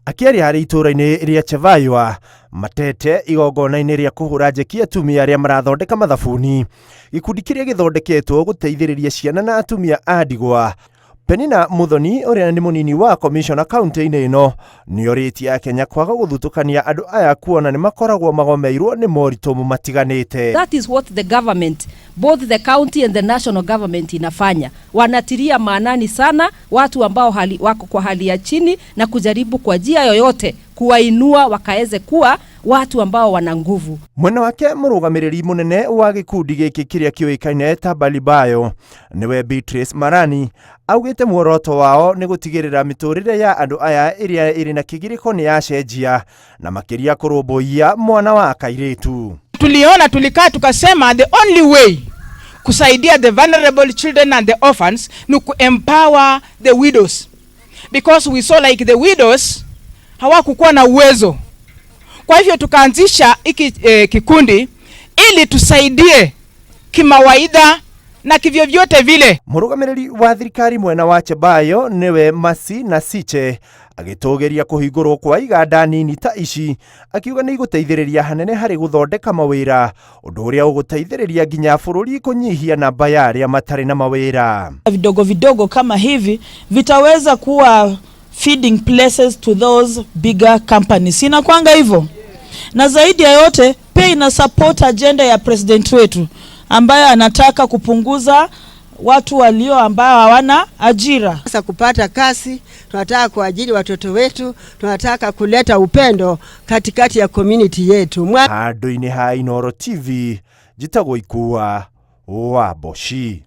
Akiaria hari itura-ini ria Chevaiwa Matete igongona-ini ria kuhura njeki atumia aria marathondeka mathabuni, gikundi kiria githondeketwo guteithiriria ciana na atumia a ndigwa. Penina Muthoni uria ni munini wa commissioner county-ini ino ni oritie Kenya kwaga guthutukania andu aya kuona ni makoragwo magomeirwo ni morito matiganite. That is what the government, both the county and the national government inafanya. Wanatiria maanani sana watu ambao wako kwa hali ya chini na kujaribu kwa njia yoyote kuwainua wakaeze kuwa watu ambao wana nguvu. Mwena wake murugamiriri munene wa gikundi giki kiria kioikaine ta Balibayo niwe Beatrice Marani augite muoroto wao ni gutigirira miturire ya andu aya iria iri na kigiriko ni yacenjia na makiria kurumbuia mwana wa kairitu. Tuliona tulikaa tukasema the only way kusaidia the vulnerable children and the orphans ni empower the widows, because we saw like the widows hawakukuwa na uwezo. Kwa hivyo tukaanzisha hiki kikundi ili tusaidie kimawaidha na kivyo vyote vile. Murugamiriri wa thirikari mwena wa Chebayo niwe Masi na Siche agitogeria kuhingurwo kwa iganda nini ta ici, akiuga ni guteithiriria hanene hari guthondeka mawira, undu uria uguteithiriria nginya bururi kunyihia namba ya aria matari na mawira. Vidogo vidogo kama hivi vitaweza kuwa feeding places to those bigger companies. Inakwanga hivyo. Na zaidi ya yote pia ina support agenda ya president wetu ambaye anataka kupunguza watu walio ambao hawana ajira. Sasa kupata kazi, tunataka kuajiri watoto wetu, tunataka kuleta upendo katikati ya community yetu. Handu-ini ha Inooro TV, jitagwo Ikuwa wa Boshi.